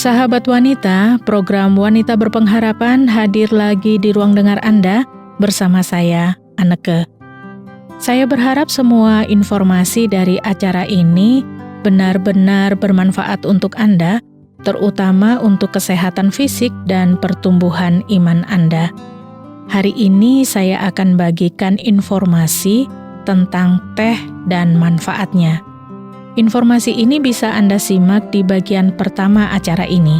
Sahabat wanita, program Wanita Berpengharapan hadir lagi di ruang dengar Anda bersama saya, Anneke. Saya berharap semua informasi dari acara ini benar-benar bermanfaat untuk Anda, terutama untuk kesehatan fisik dan pertumbuhan iman Anda. Hari ini saya akan bagikan informasi tentang teh dan manfaatnya. Informasi ini bisa Anda simak di bagian pertama acara ini.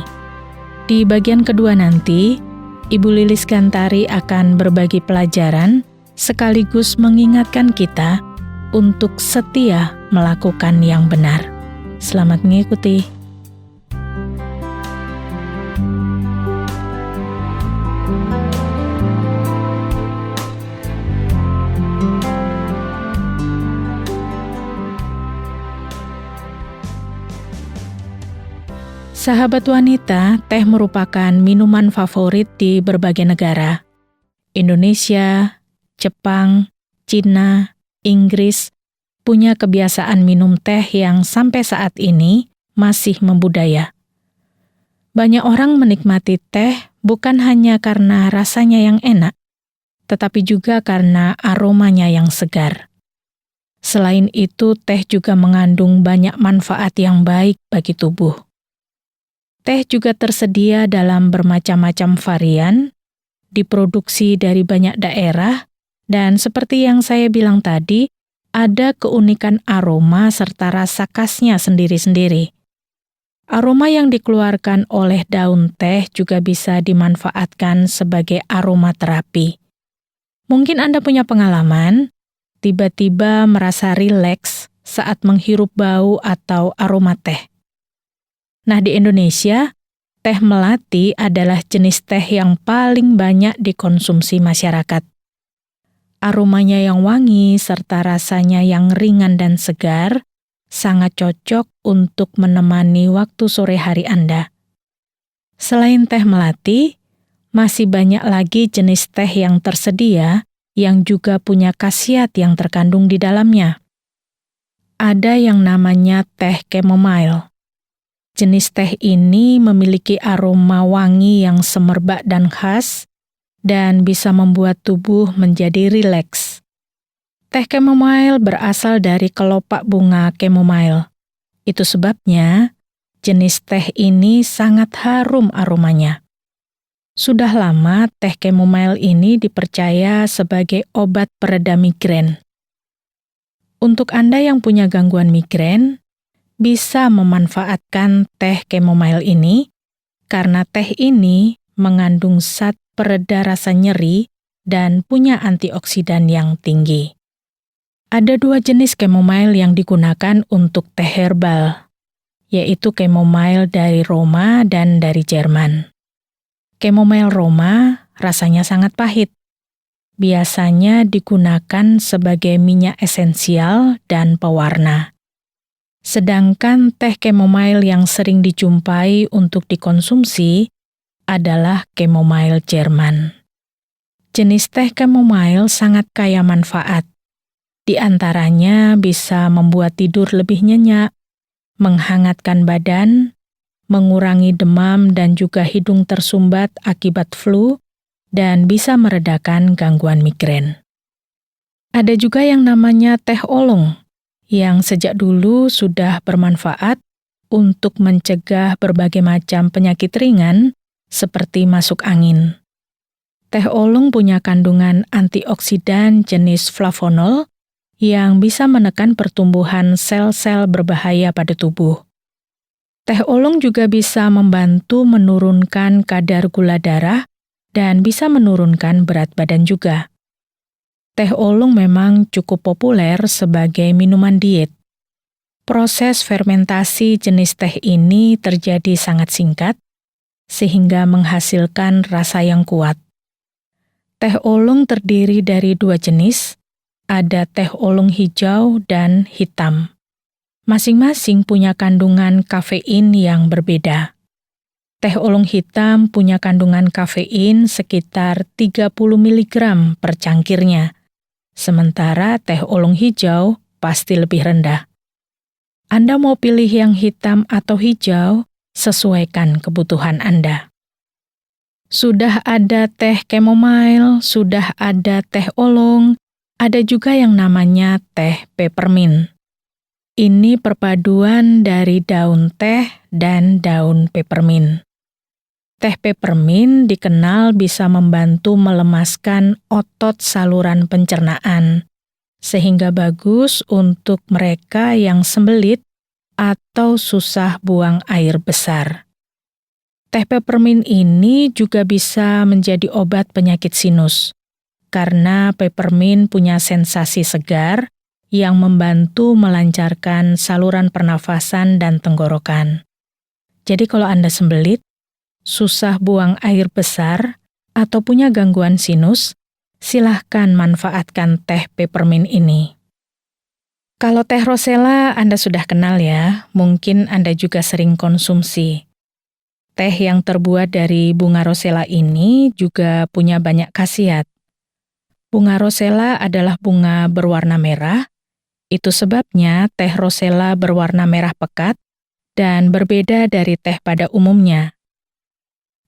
Di bagian kedua nanti, Ibu Lilis Gantari akan berbagi pelajaran sekaligus mengingatkan kita untuk setia melakukan yang benar. Selamat mengikuti. Sahabat wanita, teh merupakan minuman favorit di berbagai negara. Indonesia, Jepang, Cina, Inggris punya kebiasaan minum teh yang sampai saat ini masih membudaya. Banyak orang menikmati teh bukan hanya karena rasanya yang enak, tetapi juga karena aromanya yang segar. Selain itu, teh juga mengandung banyak manfaat yang baik bagi tubuh. Teh juga tersedia dalam bermacam-macam varian, diproduksi dari banyak daerah, dan seperti yang saya bilang tadi, ada keunikan aroma serta rasa khasnya sendiri-sendiri. Aroma yang dikeluarkan oleh daun teh juga bisa dimanfaatkan sebagai aromaterapi. Mungkin Anda punya pengalaman, tiba-tiba merasa rileks saat menghirup bau atau aroma teh. Nah, di Indonesia, teh melati adalah jenis teh yang paling banyak dikonsumsi masyarakat. Aromanya yang wangi serta rasanya yang ringan dan segar sangat cocok untuk menemani waktu sore hari Anda. Selain teh melati, masih banyak lagi jenis teh yang tersedia yang juga punya khasiat yang terkandung di dalamnya. Ada yang namanya teh chamomile. Jenis teh ini memiliki aroma wangi yang semerbak dan khas, dan bisa membuat tubuh menjadi rileks. Teh chamomile berasal dari kelopak bunga chamomile. Itu sebabnya jenis teh ini sangat harum aromanya. Sudah lama teh chamomile ini dipercaya sebagai obat pereda migrain. Untuk Anda yang punya gangguan migrain, bisa memanfaatkan teh chamomile ini karena teh ini mengandung zat pereda rasa nyeri dan punya antioksidan yang tinggi. Ada dua jenis chamomile yang digunakan untuk teh herbal, yaitu chamomile dari Roma dan dari Jerman. Chamomile Roma rasanya sangat pahit. Biasanya digunakan sebagai minyak esensial dan pewarna. Sedangkan teh chamomile yang sering dijumpai untuk dikonsumsi adalah chamomile Jerman. Jenis teh chamomile sangat kaya manfaat. Di antaranya bisa membuat tidur lebih nyenyak, menghangatkan badan, mengurangi demam dan juga hidung tersumbat akibat flu, dan bisa meredakan gangguan migrain. Ada juga yang namanya teh olong, yang sejak dulu sudah bermanfaat untuk mencegah berbagai macam penyakit ringan seperti masuk angin. Teh olong punya kandungan antioksidan jenis flavonol yang bisa menekan pertumbuhan sel-sel berbahaya pada tubuh. Teh olong juga bisa membantu menurunkan kadar gula darah dan bisa menurunkan berat badan juga. Teh olong memang cukup populer sebagai minuman diet. Proses fermentasi jenis teh ini terjadi sangat singkat, sehingga menghasilkan rasa yang kuat. Teh olong terdiri dari dua jenis, ada teh olong hijau dan hitam. Masing-masing punya kandungan kafein yang berbeda. Teh olong hitam punya kandungan kafein sekitar 30 mg per cangkirnya. Sementara teh olong hijau pasti lebih rendah. Anda mau pilih yang hitam atau hijau, Sesuaikan kebutuhan Anda. Sudah ada teh chamomile, sudah ada teh oolong, ada juga yang namanya teh peppermint. Ini perpaduan dari daun teh dan daun peppermint. Teh peppermint dikenal bisa membantu melemaskan otot saluran pencernaan, sehingga bagus untuk mereka yang sembelit atau susah buang air besar. Teh peppermint ini juga bisa menjadi obat penyakit sinus, karena peppermint punya sensasi segar yang membantu melancarkan saluran pernafasan dan tenggorokan. Jadi kalau Anda sembelit, susah buang air besar, atau punya gangguan sinus, silahkan manfaatkan teh peppermint ini. Kalau teh rosella Anda sudah kenal ya, mungkin Anda juga sering konsumsi. Teh yang terbuat dari bunga rosella ini juga punya banyak khasiat. Bunga rosella adalah bunga berwarna merah, itu sebabnya teh rosella berwarna merah pekat dan berbeda dari teh pada umumnya.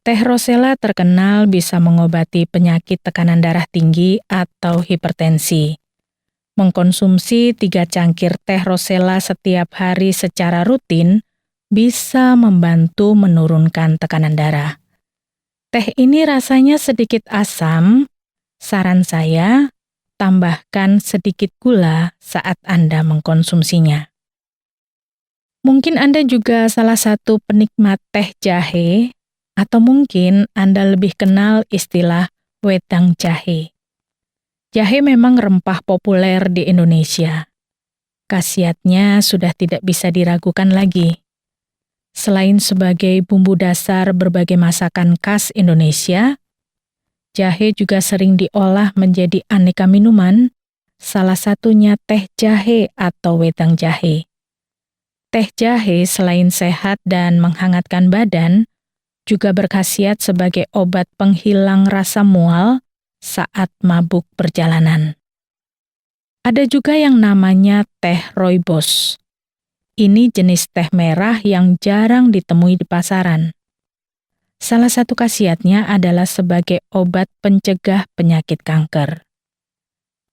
Teh rosella terkenal bisa mengobati penyakit tekanan darah tinggi atau hipertensi. Mengkonsumsi 3 cangkir teh rosella setiap hari secara rutin bisa membantu menurunkan tekanan darah. Teh ini rasanya sedikit asam. Saran saya, tambahkan sedikit gula saat Anda mengkonsumsinya. Mungkin Anda juga salah satu penikmat teh jahe, atau mungkin Anda lebih kenal istilah wedang jahe. Jahe memang rempah populer di Indonesia. Khasiatnya sudah tidak bisa diragukan lagi. Selain sebagai bumbu dasar berbagai masakan khas Indonesia, jahe juga sering diolah menjadi aneka minuman, salah satunya teh jahe atau wedang jahe. Teh jahe selain sehat dan menghangatkan badan, juga berkhasiat sebagai obat penghilang rasa mual saat mabuk perjalanan. Ada juga yang namanya teh rooibos. Ini jenis teh merah yang jarang ditemui di pasaran. Salah satu khasiatnya adalah sebagai obat pencegah penyakit kanker.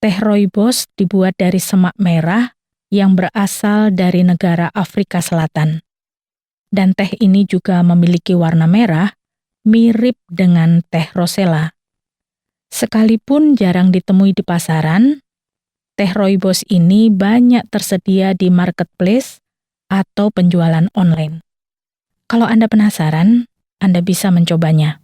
Teh rooibos dibuat dari semak merah yang berasal dari negara Afrika Selatan. Dan teh ini juga memiliki warna merah, mirip dengan teh rosella. Sekalipun jarang ditemui di pasaran, teh rooibos ini banyak tersedia di marketplace atau penjualan online. Kalau Anda penasaran, Anda bisa mencobanya.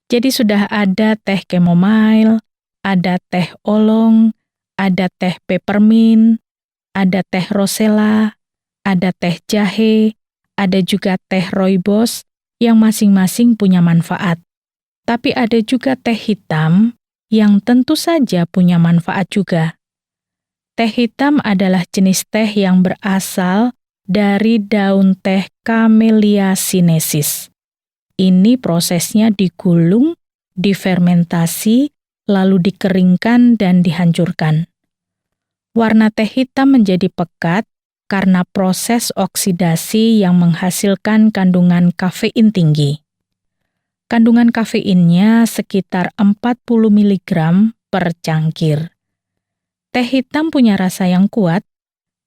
Jadi sudah ada teh chamomile, ada teh oolong, ada teh peppermint, ada teh rosella, ada teh jahe, ada juga teh rooibos yang masing-masing punya manfaat. Tapi ada juga teh hitam yang tentu saja punya manfaat juga. Teh hitam adalah jenis teh yang berasal dari daun teh Camellia sinensis. Ini prosesnya digulung, difermentasi, lalu dikeringkan dan dihancurkan. Warna teh hitam menjadi pekat karena proses oksidasi yang menghasilkan kandungan kafein tinggi. Kandungan kafeinnya sekitar 40 mg per cangkir. Teh hitam punya rasa yang kuat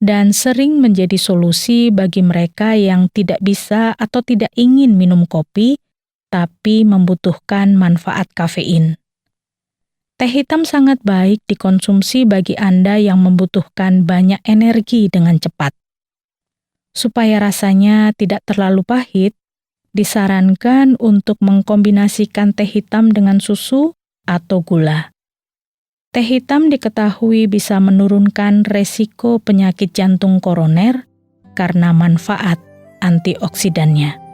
dan sering menjadi solusi bagi mereka yang tidak bisa atau tidak ingin minum kopi, tapi membutuhkan manfaat kafein. Teh hitam sangat baik dikonsumsi bagi Anda yang membutuhkan banyak energi dengan cepat. Supaya rasanya tidak terlalu pahit, disarankan untuk mengkombinasikan teh hitam dengan susu atau gula. Teh hitam diketahui bisa menurunkan resiko penyakit jantung koroner karena manfaat antioksidannya.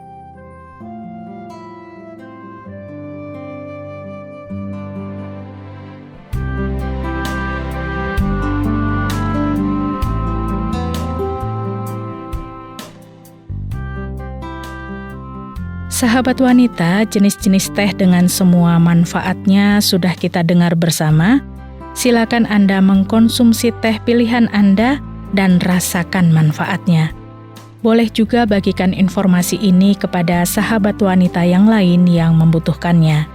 Sahabat wanita, jenis-jenis teh dengan semua manfaatnya sudah kita dengar bersama. Silakan Anda mengkonsumsi teh pilihan Anda dan rasakan manfaatnya. Boleh juga bagikan informasi ini kepada sahabat wanita yang lain yang membutuhkannya.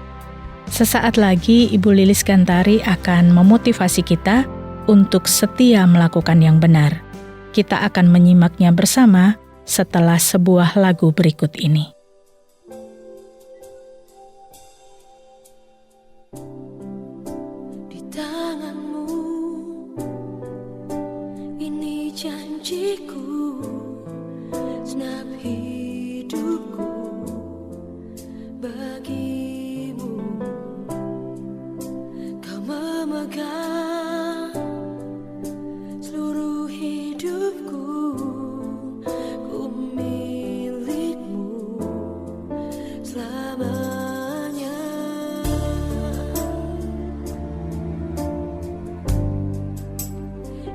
Sesaat lagi Ibu Lilis Gantari akan memotivasi kita untuk setia melakukan yang benar. Kita akan menyimaknya bersama setelah sebuah lagu berikut ini. Di tanganmu, ini janjiku. Senap hidupku bagimu, kau memegang seluruh hidupku, ku milikmu selamanya.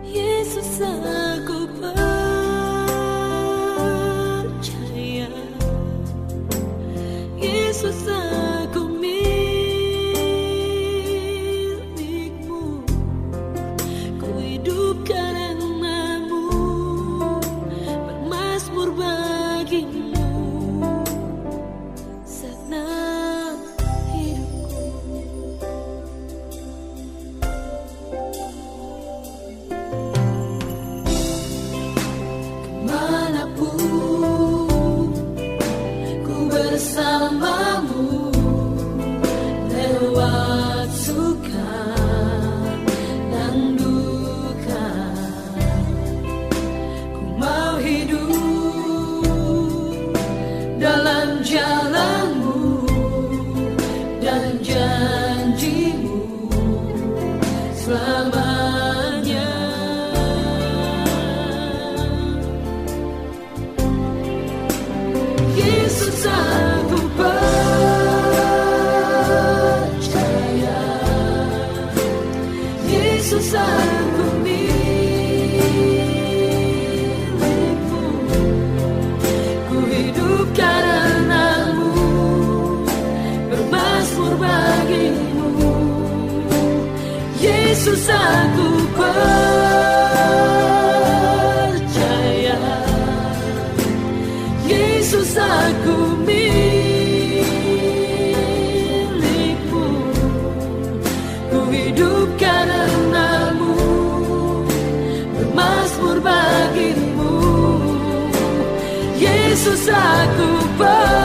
Yesus, aku Yesus, aku milikmu, ku hidup karenamu, bermazmur bagimu, senang hidupku. Kemanapun ku bersamamu, lewat suka dan duka, ku mau hidup dalam jalanmu dan janjimu selamanya. Yesus, aku percaya. Yesus, aku milikmu, ku hidup karenamu, bermazmur bagimu. Yesus, aku percaya. Yesus, aku milikmu, ku hidup karenamu, bermazmur bagimu. Yesus, aku percaya.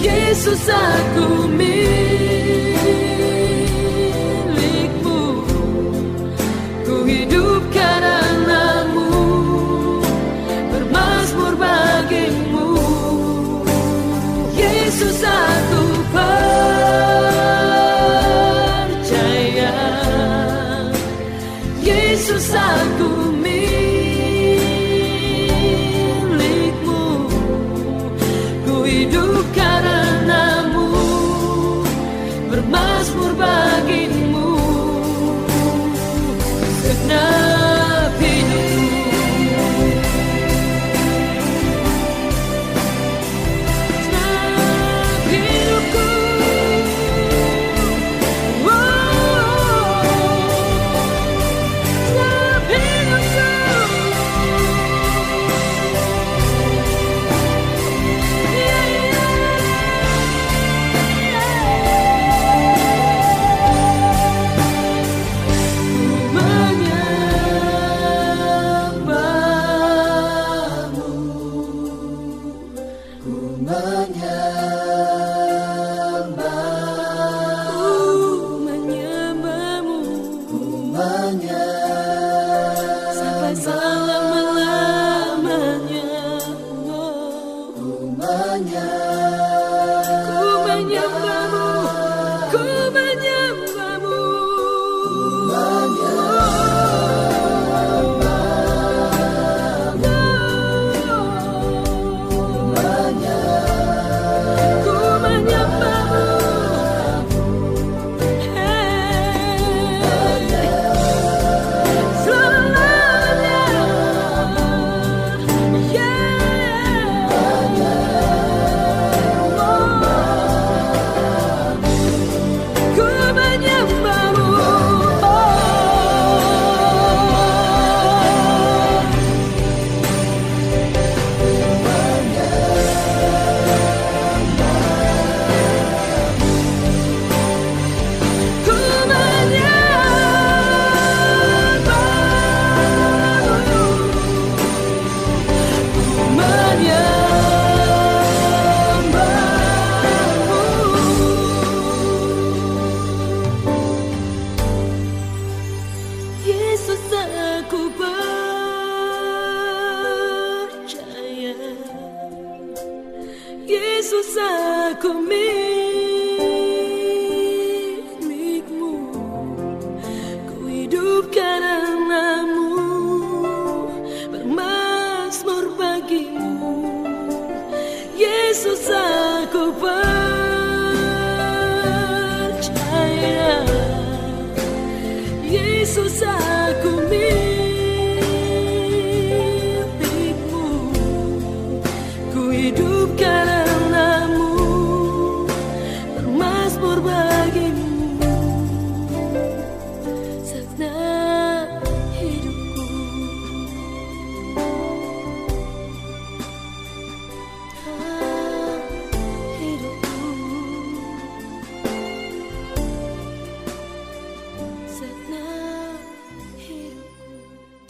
Yesus, aku milikmu, ku hidup karenamu, bermazmur bagimu. Yesus, aku percaya. Yesus, aku milikmu, ku hidup karenamu,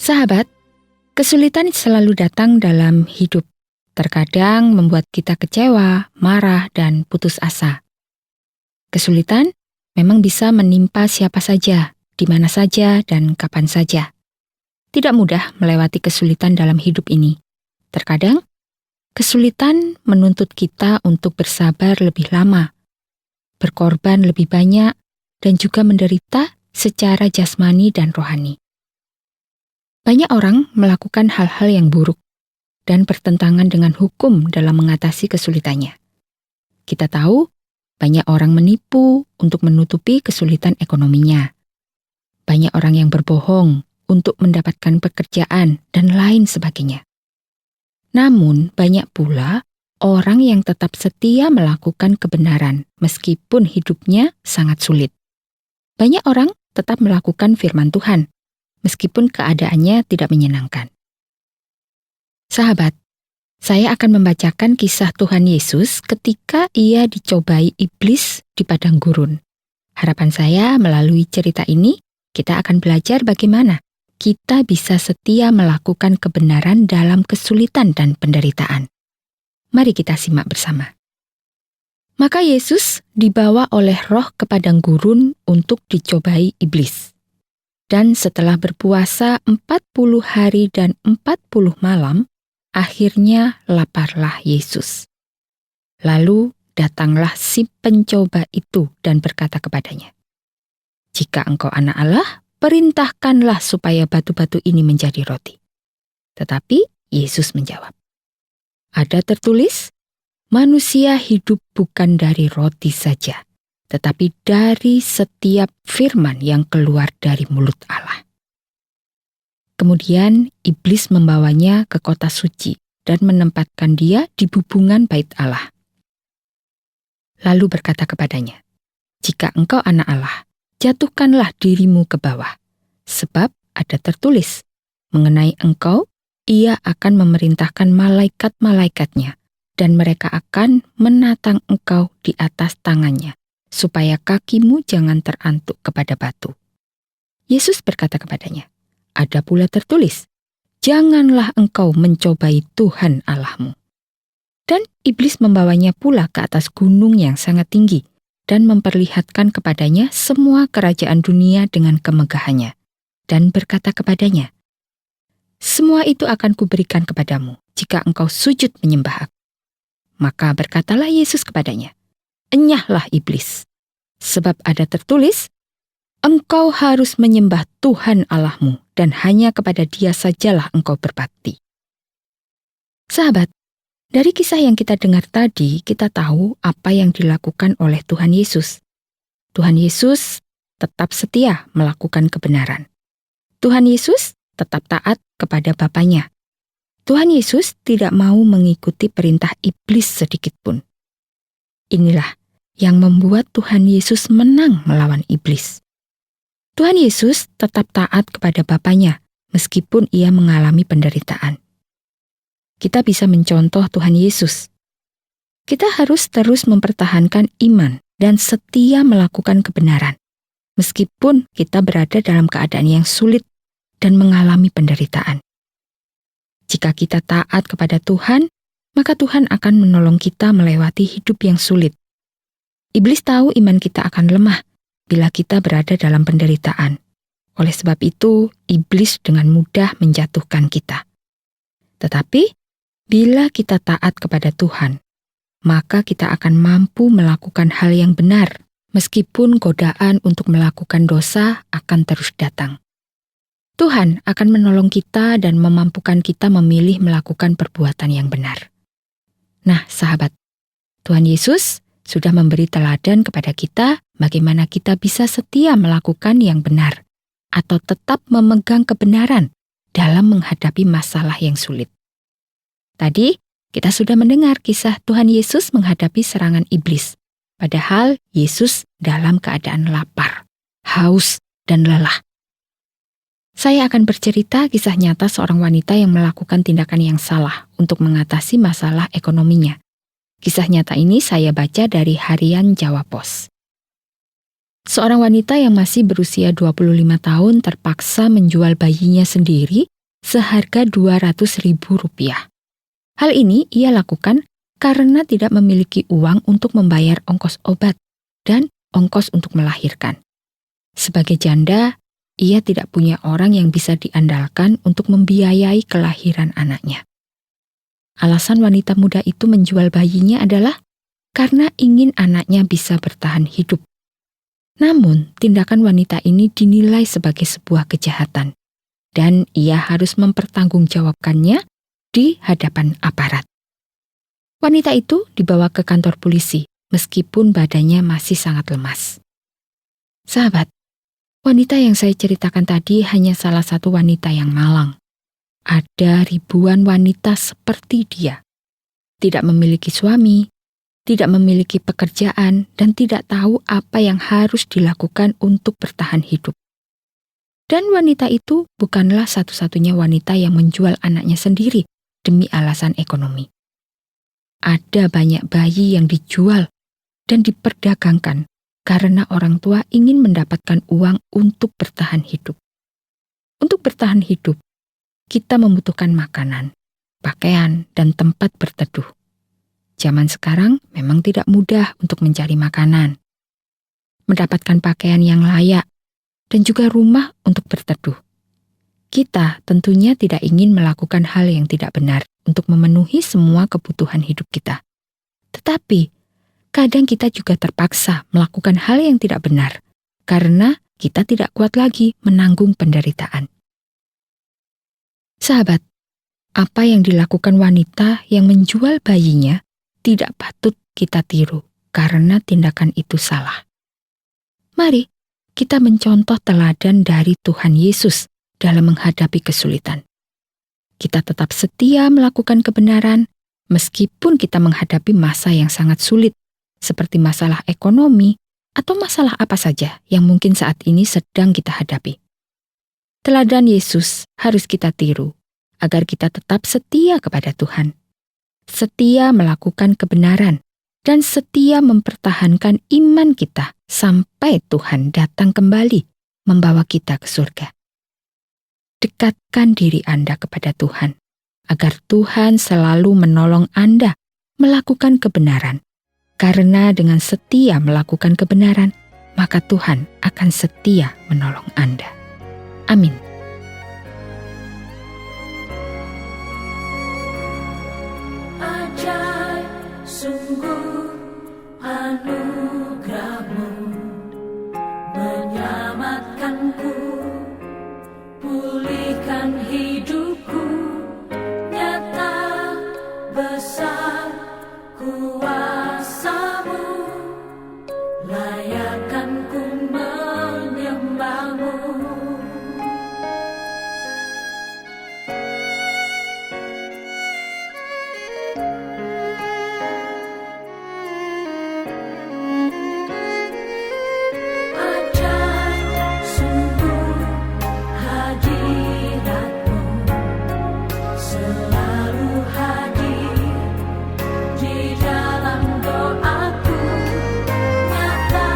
Sahabat, kesulitan selalu datang dalam hidup. Terkadang membuat kita kecewa, marah, dan putus asa. Kesulitan memang bisa menimpa siapa saja, di mana saja, dan kapan saja. Tidak mudah melewati kesulitan dalam hidup ini. Terkadang, kesulitan menuntut kita untuk bersabar lebih lama, berkorban lebih banyak, dan juga menderita secara jasmani dan rohani. Banyak orang melakukan hal-hal yang buruk dan bertentangan dengan hukum dalam mengatasi kesulitannya. Kita tahu, banyak orang menipu untuk menutupi kesulitan ekonominya. Banyak orang yang berbohong untuk mendapatkan pekerjaan dan lain sebagainya. Namun, banyak pula orang yang tetap setia melakukan kebenaran meskipun hidupnya sangat sulit. Banyak orang tetap melakukan firman Tuhan, meskipun keadaannya tidak menyenangkan. Sahabat, saya akan membacakan kisah Tuhan Yesus ketika ia dicobai iblis di padang gurun. Harapan saya melalui cerita ini, kita akan belajar bagaimana kita bisa setia melakukan kebenaran dalam kesulitan dan penderitaan. Mari kita simak bersama. Maka Yesus dibawa oleh Roh ke padang gurun untuk dicobai iblis. Dan setelah berpuasa 40 hari dan 40 malam, akhirnya laparlah Yesus. Lalu datanglah si pencoba itu dan berkata kepadanya, "Jika engkau anak Allah, perintahkanlah supaya batu-batu ini menjadi roti." Tetapi Yesus menjawab, "Ada tertulis, manusia hidup bukan dari roti saja, tetapi dari setiap firman yang keluar dari mulut Allah." Kemudian iblis membawanya ke kota suci dan menempatkan dia di bubungan bait Allah. Lalu berkata kepadanya, "Jika engkau anak Allah, jatuhkanlah dirimu ke bawah, sebab ada tertulis, mengenai engkau, ia akan memerintahkan malaikat-malaikatnya, dan mereka akan menatang engkau di atas tangannya, supaya kakimu jangan terantuk kepada batu." Yesus berkata kepadanya, "Ada pula tertulis, janganlah engkau mencobai Tuhan Allahmu." Dan iblis membawanya pula ke atas gunung yang sangat tinggi, dan memperlihatkan kepadanya semua kerajaan dunia dengan kemegahannya, dan berkata kepadanya, "Semua itu akan kuberikan kepadamu, jika engkau sujud menyembah aku." Maka berkatalah Yesus kepadanya, "Enyahlah iblis, sebab ada tertulis, engkau harus menyembah Tuhan Allahmu, dan hanya kepada Dia sajalah engkau berbakti." Sahabat, dari kisah yang kita dengar tadi, kita tahu apa yang dilakukan oleh Tuhan Yesus. Tuhan Yesus tetap setia melakukan kebenaran. Tuhan Yesus tetap taat kepada Bapanya. Tuhan Yesus tidak mau mengikuti perintah iblis sedikit pun. Inilah yang membuat Tuhan Yesus menang melawan iblis. Tuhan Yesus tetap taat kepada Bapanya, meskipun ia mengalami penderitaan. Kita bisa mencontoh Tuhan Yesus. Kita harus terus mempertahankan iman dan setia melakukan kebenaran, meskipun kita berada dalam keadaan yang sulit dan mengalami penderitaan. Jika kita taat kepada Tuhan, maka Tuhan akan menolong kita melewati hidup yang sulit. Iblis tahu iman kita akan lemah bila kita berada dalam penderitaan. Oleh sebab itu, iblis dengan mudah menjatuhkan kita. Tetapi, bila kita taat kepada Tuhan, maka kita akan mampu melakukan hal yang benar, meskipun godaan untuk melakukan dosa akan terus datang. Tuhan akan menolong kita dan memampukan kita memilih melakukan perbuatan yang benar. Nah, sahabat, Tuhan Yesus sudah memberi teladan kepada kita bagaimana kita bisa setia melakukan yang benar atau tetap memegang kebenaran dalam menghadapi masalah yang sulit. Tadi, kita sudah mendengar kisah Tuhan Yesus menghadapi serangan iblis, padahal Yesus dalam keadaan lapar, haus, dan lelah. Saya akan bercerita kisah nyata seorang wanita yang melakukan tindakan yang salah untuk mengatasi masalah ekonominya. Kisah nyata ini saya baca dari Harian Jawa Pos. Seorang wanita yang masih berusia 25 tahun terpaksa menjual bayinya sendiri seharga Rp200.000. Hal ini ia lakukan karena tidak memiliki uang untuk membayar ongkos obat dan ongkos untuk melahirkan. Sebagai janda, ia tidak punya orang yang bisa diandalkan untuk membiayai kelahiran anaknya. Alasan wanita muda itu menjual bayinya adalah karena ingin anaknya bisa bertahan hidup. Namun, tindakan wanita ini dinilai sebagai sebuah kejahatan, dan ia harus mempertanggungjawabkannya di hadapan aparat. Wanita itu dibawa ke kantor polisi, meskipun badannya masih sangat lemas. Sahabat, wanita yang saya ceritakan tadi hanya salah satu wanita yang malang. Ada ribuan wanita seperti dia. Tidak memiliki suami, tidak memiliki pekerjaan, dan tidak tahu apa yang harus dilakukan untuk bertahan hidup. Dan wanita itu bukanlah satu-satunya wanita yang menjual anaknya sendiri demi alasan ekonomi. Ada banyak bayi yang dijual dan diperdagangkan karena orang tua ingin mendapatkan uang untuk bertahan hidup. Untuk bertahan hidup, kita membutuhkan makanan, pakaian, dan tempat berteduh. Zaman sekarang memang tidak mudah untuk mencari makanan, mendapatkan pakaian yang layak, dan juga rumah untuk berteduh. Kita tentunya tidak ingin melakukan hal yang tidak benar untuk memenuhi semua kebutuhan hidup kita. Tetapi, kadang kita juga terpaksa melakukan hal yang tidak benar karena kita tidak kuat lagi menanggung penderitaan. Sahabat, apa yang dilakukan wanita yang menjual bayinya tidak patut kita tiru karena tindakan itu salah. Mari kita mencontoh teladan dari Tuhan Yesus dalam menghadapi kesulitan. Kita tetap setia melakukan kebenaran meskipun kita menghadapi masa yang sangat sulit, seperti masalah ekonomi atau masalah apa saja yang mungkin saat ini sedang kita hadapi. Teladan Yesus harus kita tiru agar kita tetap setia kepada Tuhan. Setia melakukan kebenaran, dan setia mempertahankan iman kita sampai Tuhan datang kembali membawa kita ke surga. Dekatkan diri Anda kepada Tuhan, agar Tuhan selalu menolong Anda melakukan kebenaran. Karena dengan setia melakukan kebenaran, maka Tuhan akan setia menolong Anda. Amin. Ajaib sungguh anugerah-Mu menyelamatkanku, pulihkan hidupku, nyata besar kuasa-Mu, layakkan ku menyembah-Mu. Selalu hadir di dalam doaku, nyata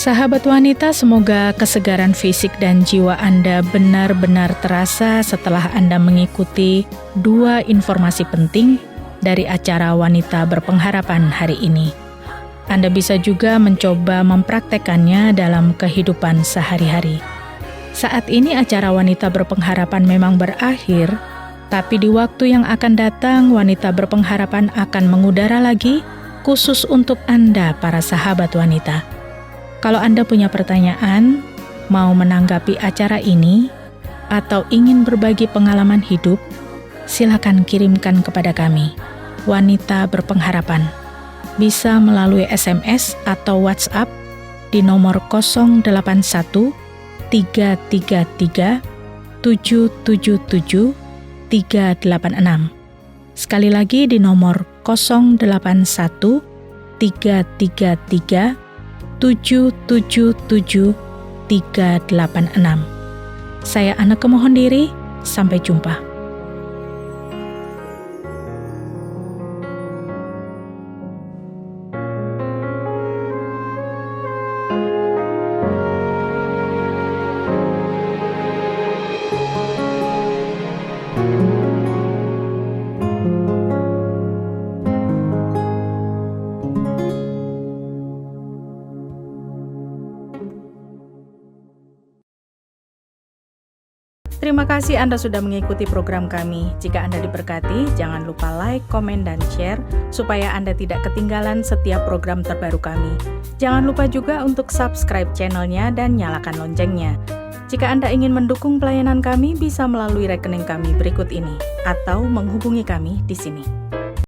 Sahabat wanita, semoga kesegaran fisik dan jiwa Anda benar-benar terasa setelah Anda mengikuti 2 informasi penting dari acara Wanita Berpengharapan hari ini. Anda bisa juga mencoba mempraktekannya dalam kehidupan sehari-hari. Saat ini acara Wanita Berpengharapan memang berakhir, tapi di waktu yang akan datang Wanita Berpengharapan akan mengudara lagi khusus untuk Anda para sahabat wanita. Kalau Anda punya pertanyaan, mau menanggapi acara ini, atau ingin berbagi pengalaman hidup, silakan kirimkan kepada kami, Wanita Berpengharapan. Bisa melalui SMS atau WhatsApp di nomor 081 333 777 386. Sekali lagi di nomor 081 333 777 386. Saya Anneke mohon diri, sampai jumpa. Terima kasih Anda sudah mengikuti program kami. Jika Anda diberkati, jangan lupa like, komen, dan share supaya Anda tidak ketinggalan setiap program terbaru kami. Jangan lupa juga untuk subscribe channelnya dan nyalakan loncengnya. Jika Anda ingin mendukung pelayanan kami, bisa melalui rekening kami berikut ini atau menghubungi kami di sini.